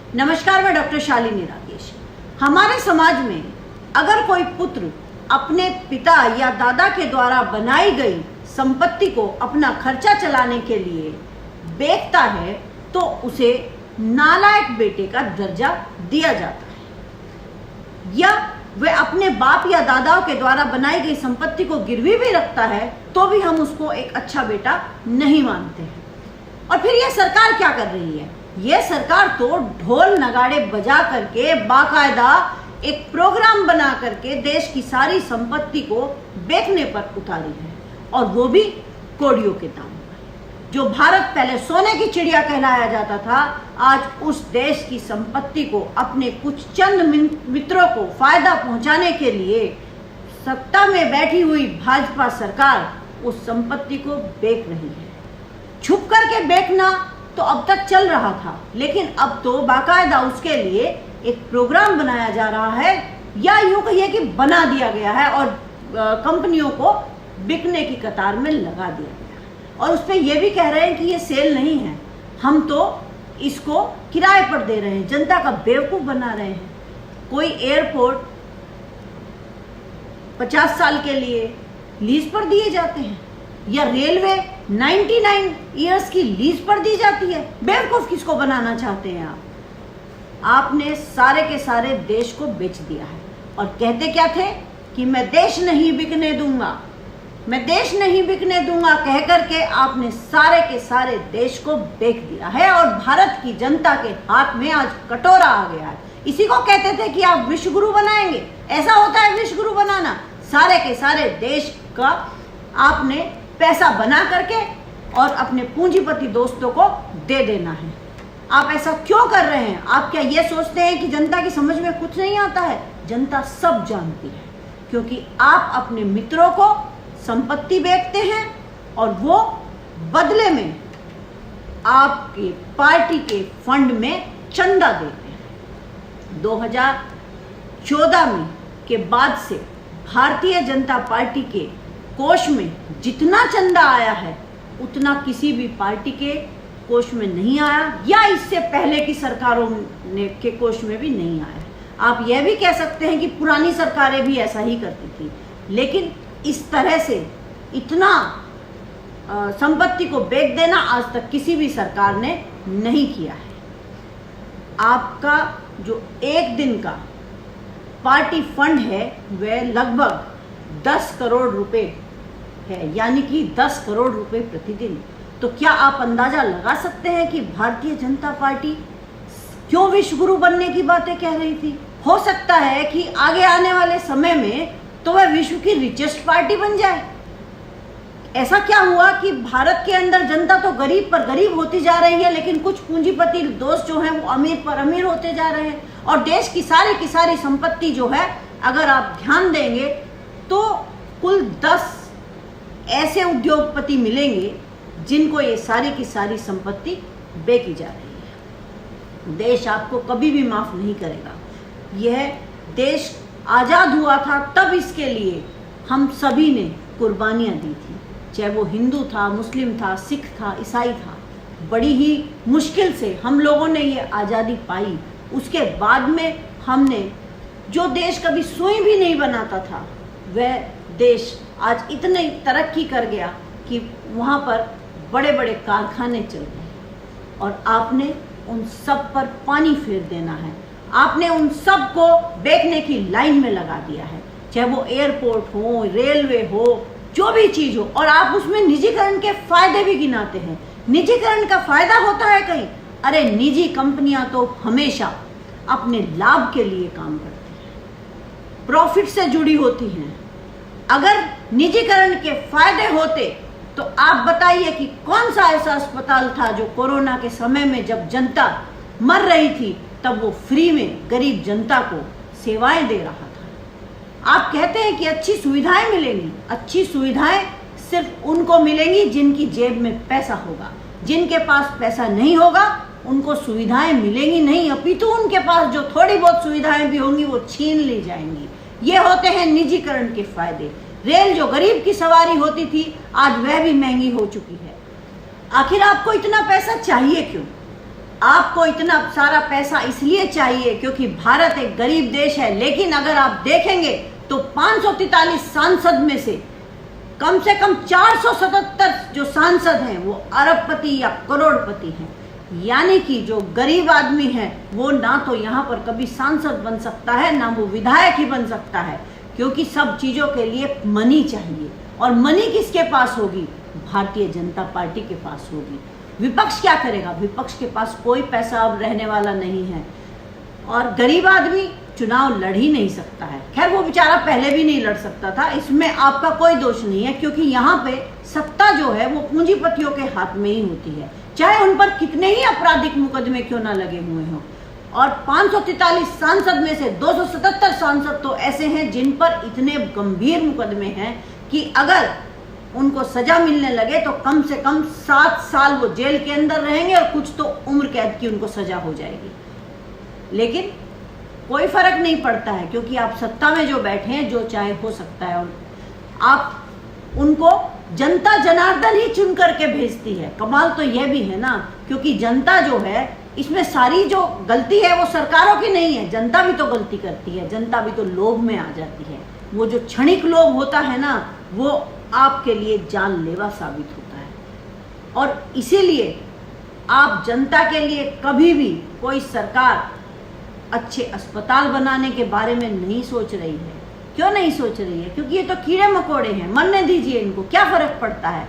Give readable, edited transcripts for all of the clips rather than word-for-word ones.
नमस्कार, मैं डॉक्टर शालिनी राकेश। हमारे समाज में अगर कोई पुत्र अपने पिता या दादा के द्वारा बनाई गई संपत्ति को अपना खर्चा चलाने के लिए बेचता है तो उसे नालायक बेटे का दर्जा दिया जाता है, या वह अपने बाप या दादाओं के द्वारा बनाई गई संपत्ति को गिरवी भी रखता है तो भी हम उसको एक अच्छा बेटा नहीं मानते हैं। और फिर यह सरकार क्या कर रही है? यह सरकार तो ढोल नगाड़े बजा करके बाकायदा एक प्रोग्राम बना करके देश की सारी संपत्ति को बेचने पर उतारी है, और वो भी कौड़ियों के दाम पर। जो भारत पहले सोने की चिड़िया कहलाया जाता था, आज उस देश की संपत्ति को अपने कुछ चंद मित्रों को फायदा पहुंचाने के लिए सत्ता में बैठी हुई भाजपा सरकार उस संपत्ति को बेच रही है। छुप करके बेचना तो अब तक चल रहा था, लेकिन अब तो बाकायदा उसके लिए एक प्रोग्राम बनाया जा रहा है, या यूं कहिए कि बना दिया गया है और कंपनियों को बिकने की कतार में लगा दिया गया है। और उस पर यह भी कह रहे हैं कि ये सेल नहीं है, हम तो इसको किराए पर दे रहे हैं, जनता का बेवकूफ बना रहे हैं। कोई एयरपोर्ट 50 साल के लिए लीज पर दिए जाते हैं, या रेलवे 99 ईयर्स की लीज पर दी जाती है। बेवकूफ किसको बनाना चाहते हैं आप? आपने सारे के सारे देश को बेच दिया है, और कहते क्या थे कि मैं देश नहीं बिकने दूंगा, मैं देश नहीं बिकने दूंगा कह करके आपने सारे के सारे देश को बेच दिया है, और भारत की जनता के हाथ में आज कटोरा आ गया है। इसी को कहते थे कि आप विश्व गुरु बनाएंगे। ऐसा होता है विश्व गुरु बनाना? सारे के सारे देश का आपने पैसा बना करके और अपने पूंजीपति दोस्तों को दे देना है। आप ऐसा क्यों कर रहे हैं? आप क्या ये सोचते हैं कि जनता की समझ में कुछ नहीं आता है? जनता सब जानती है, क्योंकि आप अपने मित्रों को संपत्ति बेचते हैं और वो बदले में आपके पार्टी के फंड में चंदा देते हैं। 2014 में के बाद से भारतीय जनता पार्टी के कोष में जितना चंदा आया है उतना किसी भी पार्टी के कोष में नहीं आया, या इससे पहले की सरकारों ने के कोष में भी नहीं आया। आप यह भी कह सकते हैं कि पुरानी सरकारें भी ऐसा ही करती थी, लेकिन इस तरह से इतना संपत्ति को बेच देना आज तक किसी भी सरकार ने नहीं किया है। आपका जो एक दिन का पार्टी फंड है वह लगभग 10 करोड़ रुपए है, यानी कि 10 करोड़ रुपए प्रतिदिन। तो क्या आप अंदाजा लगा सकते हैं कि भारतीय जनता पार्टी क्यों विश्व गुरु बनने की बातें कह रही थी? हो सकता है कि आगे आने वाले समय में तो वह विश्व की रिचेस्ट पार्टी बन जाए। ऐसा क्या हुआ कि भारत के अंदर जनता तो गरीब पर गरीब होती जा रही है, लेकिन कुछ पूंजीपति दोस्त जो हैं वो अमीर पर अमीर होते जा रहे हैं, और देश की सारी संपत्ति जो है, अगर आप ध्यान देंगे तो कुल 10 ऐसे उद्योगपति मिलेंगे जिनको ये सारी की सारी संपत्ति बेची जा रही है। देश आपको कभी भी माफ नहीं करेगा। यह देश आजाद हुआ था तब इसके लिए हम सभी ने कुर्बानियां दी थी, चाहे वो हिंदू था, मुस्लिम था, सिख था, ईसाई था। बड़ी ही मुश्किल से हम लोगों ने ये आज़ादी पाई। उसके बाद में हमने जो देश कभी सुई भी नहीं बनाता था, वह देश आज इतने तरक्की कर गया कि वहाँ पर बड़े बड़े कारखाने चल रहे, और आपने उन सब पर पानी फेर देना है। आपने उन सब को बेचने की लाइन में लगा दिया है, चाहे वो एयरपोर्ट हो, रेलवे हो, जो भी चीज हो, और आप उसमें निजीकरण के फायदे भी गिनाते हैं। निजीकरण का फायदा होता है कहीं? अरे निजी कंपनियां तो हमेशा अपने लाभ के लिए काम करती हैं, प्रॉफिट से जुड़ी होती हैं। अगर निजीकरण के फायदे होते तो आप बताइए कि कौन सा ऐसा अस्पताल था जो कोरोना के समय में जब जनता मर रही थी तब वो फ्री में गरीब जनता को सेवाएं दे रहा था। आप कहते हैं कि अच्छी सुविधाएं मिलेंगी। अच्छी सुविधाएं सिर्फ उनको मिलेंगी जिनकी जेब में पैसा होगा। जिनके पास पैसा नहीं होगा उनको सुविधाएं मिलेंगी नहीं, अपितु उनके पास जो थोड़ी बहुत सुविधाएं भी होंगी वो छीन ली जाएंगी। ये होते हैं निजीकरण के फायदे। रेल जो गरीब की सवारी होती थी आज वह भी महंगी हो चुकी है। आखिर आपको इतना पैसा चाहिए क्यों? आपको इतना सारा पैसा इसलिए चाहिए क्योंकि भारत एक गरीब देश है, लेकिन अगर आप देखेंगे तो 543 सांसद में से कम 477 जो सांसद हैं वो अरबपति या करोड़पति हैं। यानी कि जो गरीब आदमी है वो ना तो यहाँ पर कभी सांसद बन सकता है, ना वो विधायक ही बन सकता है, क्योंकि सब चीजों के लिए मनी चाहिए। और मनी किसके पास होगी? भारतीय जनता पार्टी के पास होगी। विपक्ष क्या करेगा? विपक्ष के पास कोई पैसा अब रहने वाला नहीं है और गरीब आदमी चुनाव लड़ ही नहीं सकता है। खैर वो बेचारा पहले भी नहीं लड़ सकता था, इसमें आपका कोई दोष नहीं है, क्योंकि यहाँ पे सत्ता जो है वो पूंजीपतियों के हाथ में ही होती है, चाहे उन पर कितने ही आपराधिक मुकदमे क्यों ना लगे हुए हों। और 543 सांसद में से 277 सांसद तो ऐसे हैं जिन पर इतने गंभीर मुकदमे हैं कि अगर उनको सजा मिलने लगे तो कम से कम 7 साल वो जेल के अंदर रहेंगे और कुछ तो उम्र कैद की उनको सजा हो जाएगी। लेकिन कोई फर्क नहीं पड़ता है, क्योंकि आप सत्ता में जो बैठे हैं जो चाहे हो सकता है और आप उनको जनता जनार्दन ही चुन करके भेजती है। कमाल तो यह भी है ना, क्योंकि जनता जो है इसमें सारी जो गलती है वो सरकारों की नहीं है, जनता भी तो गलती करती है, जनता भी तो लोभ में आ जाती है। वो जो क्षणिक लोभ होता है ना वो आपके लिए जानलेवा साबित होता है। और इसीलिए आप जनता के लिए कभी भी कोई सरकार अच्छे अस्पताल बनाने के बारे में नहीं सोच रही है। क्यों नहीं सोच रही है? क्योंकि ये तो कीड़े मकोड़े हैं, मरने दीजिए इनको, क्या फर्क पड़ता है।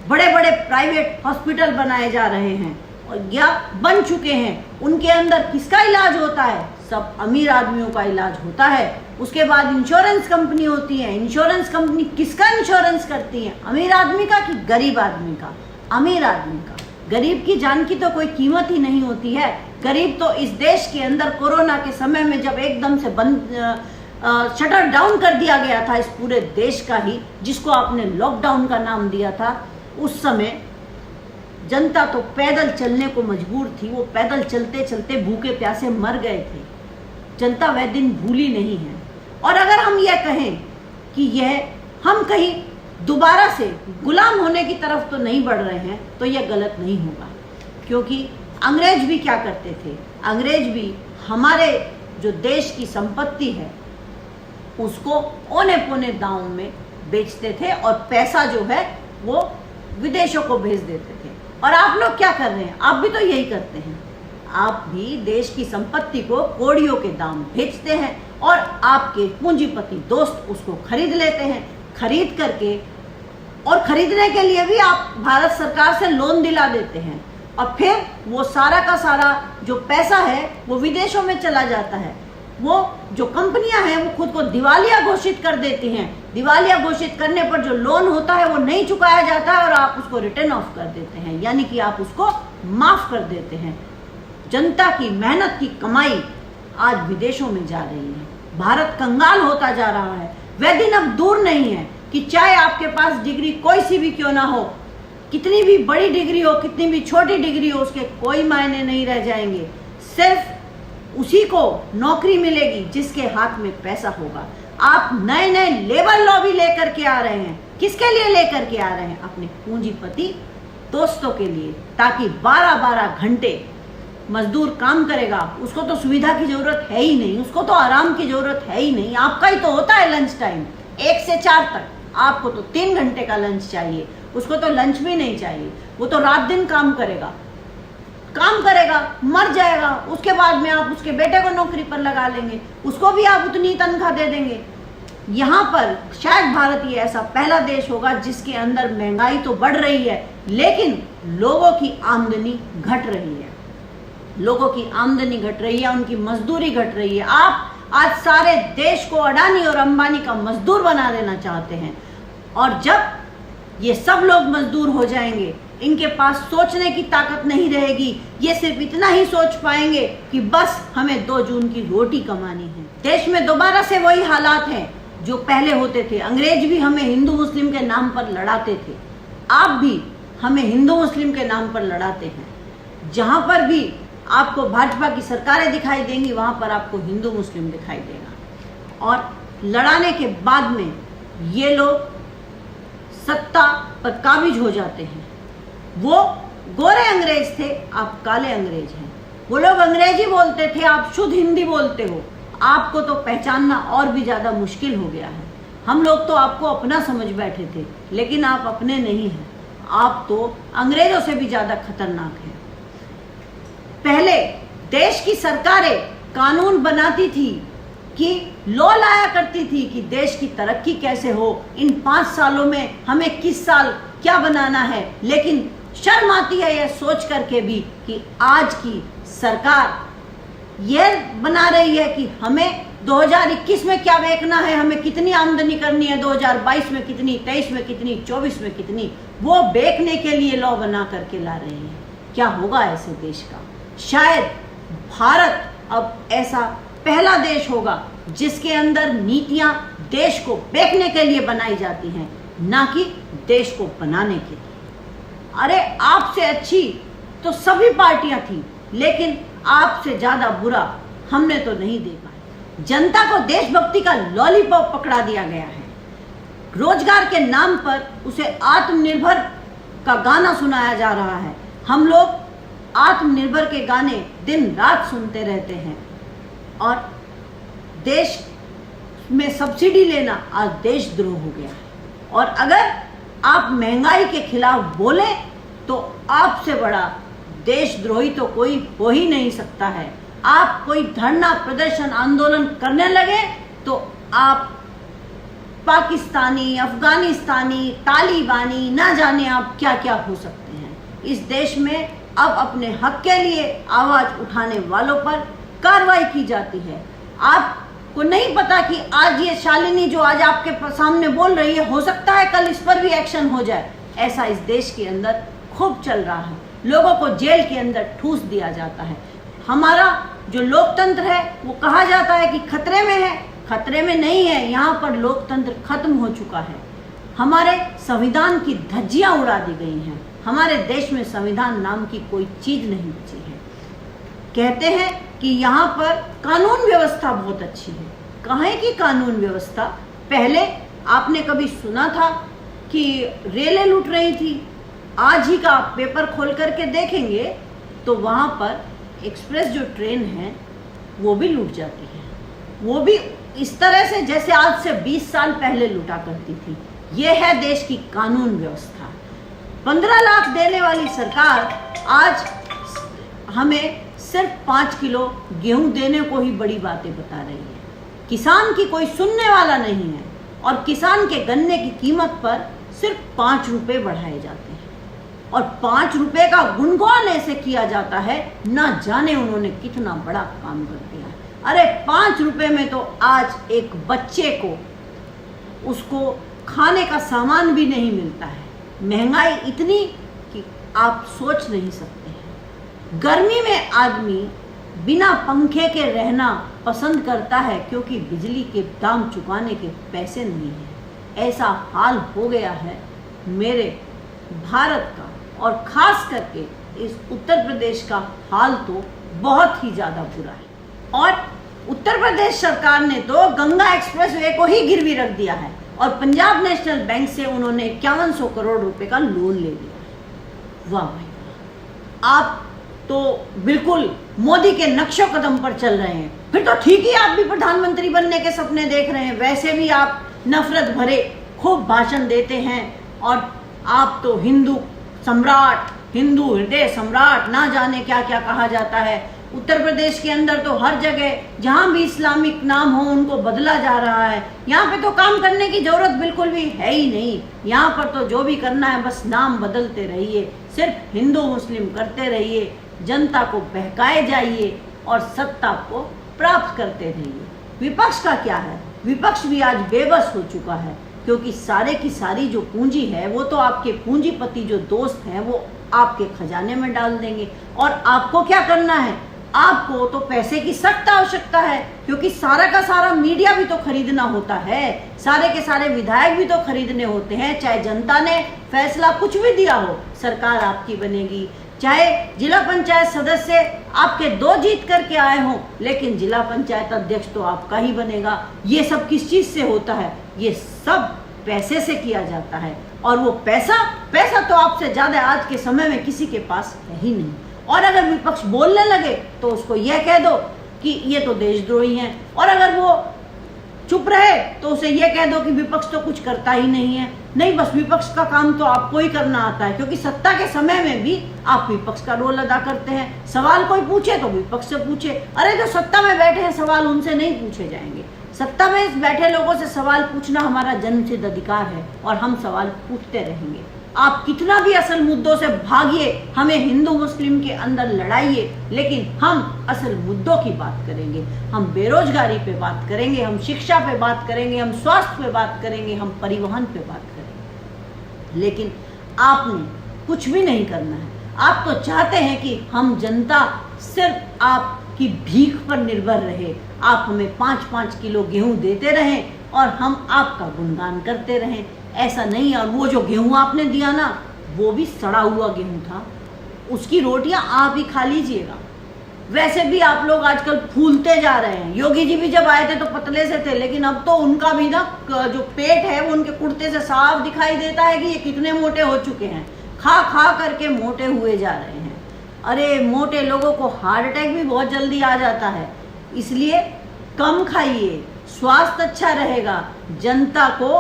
बड़े बड़े प्राइवेट हॉस्पिटल बनाए जा रहे हैं और या बन चुके हैं, उनके अंदर किसका इलाज होता है? सब अमीर आदमियों का इलाज होता है। उसके बाद इंश्योरेंस कंपनी होती है, इंश्योरेंस कंपनी किसका इंश्योरेंस करती है? अमीर आदमी का कि गरीब आदमी का? अमीर आदमी का। गरीब की जान की तो कोई कीमत ही नहीं होती है। गरीब तो इस देश के अंदर कोरोना के समय में जब एकदम से बंद शटर डाउन कर दिया गया था इस पूरे देश का ही, जिसको आपने लॉकडाउन का नाम दिया था, उस समय जनता तो पैदल चलने को मजबूर थी। वो पैदल चलते चलते भूखे प्यासे मर गए थे। जनता वह दिन भूली नहीं है। और अगर हम यह कहें कि यह हम कहीं दोबारा से गुलाम होने की तरफ तो नहीं बढ़ रहे हैं, तो यह गलत नहीं होगा, क्योंकि अंग्रेज भी क्या करते थे? अंग्रेज भी हमारे जो देश की संपत्ति है उसको औने पौने दांव में बेचते थे और पैसा जो है वो विदेशों को भेज देते थे। और आप लोग क्या कर रहे हैं? आप भी तो यही करते हैं। आप भी देश की संपत्ति को कौड़ियों के दाम बेचते हैं और आपके पूंजीपति दोस्त उसको खरीद लेते हैं। खरीद करके और खरीदने के लिए भी आप भारत सरकार से लोन दिला देते हैं और फिर वो सारा का सारा जो पैसा है वो विदेशों में चला जाता है। वो जो कंपनियां हैं वो खुद को दिवालिया घोषित कर देती हैं। दिवालिया घोषित करने पर जो लोन होता है वो नहीं चुकाया जाता है और आप उसको रिटर्न ऑफ कर देते हैं, यानी कि आप उसको माफ कर देते हैं। जनता की मेहनत की कमाई आज विदेशों में जा रही है। भारत कंगाल होता जा रहा है। वह दिन अब दूर नहीं है कि चाहे आपके पास डिग्री कोई सी भी क्यों ना हो, कितनी भी बड़ी डिग्री हो, कितनी भी छोटी डिग्री हो, उसके कोई मायने नहीं रह जाएंगे। सिर्फ उसी को नौकरी मिलेगी जिसके हाथ में पैसा होगा। आप नए नए लेबर लॉ भी लेकर के आ रहे हैं। किसके लिए लेकर के आ रहे हैं? अपने पूंजीपति दोस्तों के लिए, ताकि 12-12 घंटे मजदूर काम करेगा। उसको तो सुविधा की जरूरत है ही नहीं, उसको तो आराम की जरूरत है ही नहीं। आपका ही तो होता है लंच टाइम 1 से 4 तक, आपको तो 3 घंटे का लंच चाहिए। उसको तो लंच भी नहीं चाहिए। वो तो रात दिन काम करेगा, मर जाएगा। उसके बाद में आप उसके बेटे को नौकरी पर लगा लेंगे, उसको भी आप उतनी तनख्वाह दे देंगे। यहाँ पर शायद भारत ये ऐसा पहला देश होगा जिसके अंदर महंगाई तो बढ़ रही है लेकिन लोगों की आमदनी घट रही है। लोगों की आमदनी घट रही है, उनकी मजदूरी घट रही है। आप आज सारे देश को अडानी और अंबानी का मजदूर बना देना चाहते हैं। और जब ये सब लोग मजदूर हो जाएंगे, इनके पास सोचने की ताकत नहीं रहेगी। ये सिर्फ इतना ही सोच पाएंगे कि बस हमें 2 जून की रोटी कमानी है। देश में दोबारा से वही हालात हैं जो पहले होते थे। अंग्रेज भी हमें हिंदू मुस्लिम के नाम पर लड़ाते थे, आप भी हमें हिंदू मुस्लिम के नाम पर लड़ाते हैं। जहां पर भी आपको भाजपा की सरकारें दिखाई देंगी वहां पर आपको हिंदू मुस्लिम दिखाई देगा। और लड़ाने के बाद में ये लोग सत्ता पर काबिज हो जाते हैं। वो गोरे अंग्रेज थे, आप काले अंग्रेज हैं। वो लोग अंग्रेजी बोलते थे, आप शुद्ध हिंदी बोलते हो। आपको तो पहचानना और भी ज़्यादा मुश्किल हो गया है। हम लोग तो आपको अपना समझ बैठे थे, लेकिन आप अपने नहीं हैं। आप तो अंग्रेजों से भी ज़्यादा खतरनाक हैं। पहले देश की सरकारें कानून बनाती थी कि लॉ लाया करती थी कि देश की तरक्की कैसे हो, इन 5 सालों में हमें किस साल क्या बनाना है। लेकिन शर्म आती है यह सोच करके भी कि आज की सरकार यह बना रही है कि हमें 2021 में क्या बेचना है, हमें कितनी आमदनी करनी है, 2022 में कितनी, 23 में कितनी, 24 में कितनी, वो बेचने के लिए लॉ बना करके ला रहे हैं। क्या होगा ऐसे देश का? शायद भारत अब ऐसा पहला देश होगा जिसके अंदर नीतियां देश को बेचने के लिए बनाई जाती हैं, ना कि देश को बनाने के लिए। अरे आपसे अच्छी तो सभी पार्टियां थी, लेकिन आपसे ज्यादा बुरा हमने तो नहीं देखा है। जनता को देशभक्ति का लॉलीपॉप पकड़ा दिया गया है। रोजगार के नाम पर उसे आत्मनिर्भर का गाना सुनाया जा रहा है। हम लोग आत्मनिर्भर के गाने दिन रात सुनते रहते हैं, और देश में सब्सिडी लेना आज देशद्रोह हो गया है। और अगर आप महंगाई के खिलाफ बोले तो आपसे बड़ा देशद्रोही तो कोई हो ही नहीं सकता है। आप कोई धरना प्रदर्शन आंदोलन करने लगे तो आप पाकिस्तानी, अफगानिस्तानी, तालिबानी, ना जाने आप क्या क्या हो सकते हैं। इस देश में अब अपने हक के लिए आवाज उठाने वालों पर कार्रवाई की जाती है। आपको नहीं पता कि आज ये शालिनी जो आज आपके सामने बोल रही है, हो सकता है कल इस पर भी एक्शन हो जाए। ऐसा इस देश के अंदर खूब चल रहा है। लोगों को जेल के अंदर ठूस दिया जाता है। हमारा जो लोकतंत्र है वो कहा जाता है कि खतरे में है, खतरे में नहीं है। यहाँ पर लोकतंत्र खत्म हो चुका है। हमारे संविधान की धज्जियां उड़ा दी गई हैं। हमारे देश में संविधान नाम की कोई चीज नहीं बची है। कहते हैं कि यहाँ पर कानून व्यवस्था बहुत अच्छी है। कहाँ की कानून व्यवस्था? पहले आपने कभी सुना था कि रेलें लूट रही थी? आज ही का आप पेपर खोल करके देखेंगे तो वहाँ पर एक्सप्रेस जो ट्रेन है वो भी लूट जाती है। वो भी इस तरह से जैसे आज से 20 साल पहले लूटा करती थी। ये है देश की कानून व्यवस्था। 15 लाख देने वाली सरकार आज हमें सिर्फ 5 किलो गेहूं देने को ही बड़ी बातें बता रही है। किसान की कोई सुनने वाला नहीं है, और किसान के गन्ने की कीमत पर सिर्फ 5 रुपए बढ़ाए जाते हैं, और 5 रुपए का गुणगान ऐसे किया जाता है, ना जाने उन्होंने कितना बड़ा काम कर दिया। अरे 5 रुपए में तो आज एक बच्चे को उसको खाने का सामान भी नहीं मिलता है। महंगाई इतनी कि आप सोच नहीं सकते हैं। गर्मी में आदमी बिना पंखे के रहना पसंद करता है, क्योंकि बिजली के दाम चुकाने के पैसे नहीं हैं। ऐसा हाल हो गया है मेरे भारत का, और खास करके इस उत्तर प्रदेश का हाल तो बहुत ही ज़्यादा बुरा है। और उत्तर प्रदेश सरकार ने तो गंगा एक्सप्रेसवे को ही गिरवी रख दिया है, और पंजाब नेशनल बैंक से उन्होंने 5100 करोड़ रुपए का लोन ले लिया। वाह भाई, आप तो बिल्कुल मोदी के नक्शो कदम पर चल रहे हैं। फिर तो ठीक ही, आप भी प्रधानमंत्री बनने के सपने देख रहे हैं। वैसे भी आप नफरत भरे खूब भाषण देते हैं, और आप तो हिंदू सम्राट, हिंदू हृदय सम्राट, ना जाने क्या क्या कहा जाता है। उत्तर प्रदेश के अंदर तो हर जगह जहां भी इस्लामिक नाम हो उनको बदला जा रहा है। यहाँ पे तो काम करने की जरूरत बिल्कुल भी है ही नहीं। यहाँ पर तो जो भी करना है बस नाम बदलते रहिए, सिर्फ हिंदू मुस्लिम करते रहिए, जनता को बहकाए जाइए और सत्ता को प्राप्त करते रहिए। विपक्ष का क्या है? विपक्ष भी आज बेबस हो चुका है, क्योंकि सारे की सारी जो पूंजी है वो तो आपके पूंजीपति जो दोस्त हैं वो आपके खजाने में डाल देंगे। और आपको क्या करना है? आपको तो पैसे की सख्त आवश्यकता है, क्योंकि सारा का सारा मीडिया भी तो खरीदना होता है, सारे के सारे विधायक भी तो खरीदने होते हैं। चाहे जनता ने फैसला कुछ भी दिया हो, सरकार आपकी बनेगी। चाहे जिला पंचायत सदस्य आपके 2 जीत करके आए हों, लेकिन जिला पंचायत अध्यक्ष तो आपका ही बनेगा। ये सब किस चीज से होता है? ये सब पैसे से किया जाता है। और वो पैसा तो आपसे ज्यादा आज के समय में किसी के पास है ही नहीं। और अगर विपक्ष बोलने लगे तो उसको यह कह दो कि ये तो देशद्रोही हैं, और अगर वो चुप रहे तो उसे यह कह दो कि विपक्ष तो कुछ करता ही नहीं है। नहीं, बस विपक्ष का काम तो आपको ही करना आता है, क्योंकि सत्ता के समय में भी आप विपक्ष का रोल अदा करते हैं। सवाल कोई पूछे तो विपक्ष से पूछे। अरे जो सत्ता में बैठे हैं सवाल उनसे नहीं पूछे जाएंगे। सत्ता में बैठे लोगों से सवाल पूछना हमारा जन्मसिद्ध अधिकार है और हम सवाल पूछते रहेंगे। आप कितना भी असल मुद्दों से भागिए, हमें हिंदू मुस्लिम के अंदर लड़ाइए, लेकिन हम असल मुद्दों की बात करेंगे। हम बेरोजगारी पे बात करेंगे, हम शिक्षा पे बात करेंगे, हम स्वास्थ्य पे बात करेंगे, हम परिवहन पे बात करेंगे। लेकिन आपने कुछ भी नहीं करना है। आप तो चाहते हैं कि हम जनता सिर्फ आपकी भीख पर निर्भर रहे। आप हमें 5-5 किलो गेहूं देते रहें और हम आपका गुणगान करते रहें। ऐसा नहीं है। और वो जो गेहूं आपने दिया ना, वो भी सड़ा हुआ गेहूं था। उसकी रोटियां आप ही खा लीजिएगा। वैसे भी आप लोग आजकल फूलते जा रहे हैं। योगी जी भी जब आए थे तो पतले से थे, लेकिन अब तो उनका भी ना जो पेट है वो उनके कुर्ते से साफ दिखाई देता है कि ये कितने मोटे हो चुके हैं। खा खा करके मोटे हुए जा रहे हैं। अरे मोटे लोगों को हार्ट अटैक भी बहुत जल्दी आ जाता है, इसलिए कम खाइए, स्वास्थ्य अच्छा रहेगा। जनता को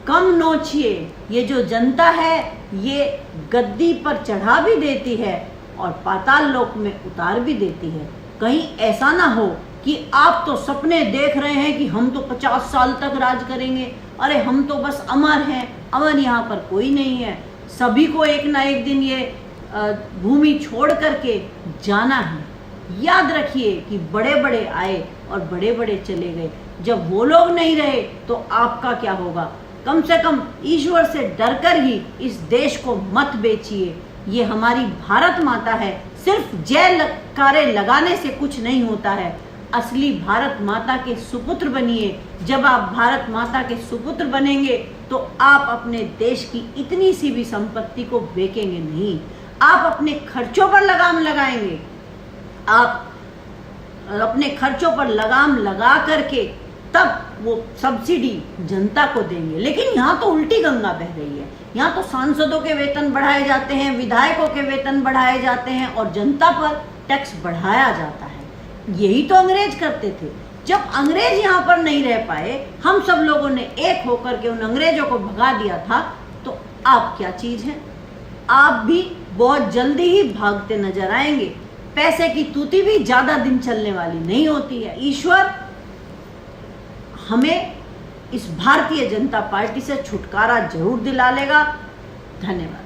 कम नोचिए। ये जो जनता है ये गद्दी पर चढ़ा भी देती है और पाताल लोक में उतार भी देती है। कहीं ऐसा ना हो कि आप तो सपने देख रहे हैं कि हम तो 50 साल तक राज करेंगे। अरे हम तो बस अमर हैं, अमर यहाँ पर कोई नहीं है। सभी को एक ना एक दिन ये भूमि छोड़ करके जाना है। याद रखिए कि बड़े बड़े आए और बड़े बड़े चले गए। जब वो लोग नहीं रहे तो आपका क्या होगा। कम से कम ईश्वर से डरकर ही इस देश को मत बेचिए। ये हमारी भारत माता है। सिर्फ जयकारे लगाने से कुछ नहीं होता है। असली भारत माता के सुपुत्र बनिए। जब आप भारत माता के सुपुत्र बनेंगे तो आप अपने देश की इतनी सी भी संपत्ति को बेचेंगे नहीं। आप अपने खर्चों पर लगाम लगाएंगे। आप अपने खर्चों पर लगाम लगा करके तब वो सब्सिडी जनता को देंगे। लेकिन यहाँ तो उल्टी गंगा बह रही है। यहाँ तो सांसदों के वेतन बढ़ाए जाते हैं, विधायकों के वेतन बढ़ाए जाते हैं और जनता पर टैक्स बढ़ाया जाता है। यही तो अंग्रेज करते थे। जब अंग्रेज यहाँ पर नहीं रह पाए, हम सब लोगों ने एक होकर के उन अंग्रेजों को भगा दिया था। तो आप क्या चीज हैं? आप भी बहुत जल्दी ही भागते नजर आएंगे। पैसे की तूती भी ज्यादा दिन चलने वाली नहीं होती है। ईश्वर हमें इस भारतीय जनता पार्टी से छुटकारा जरूर दिला लेगा। धन्यवाद।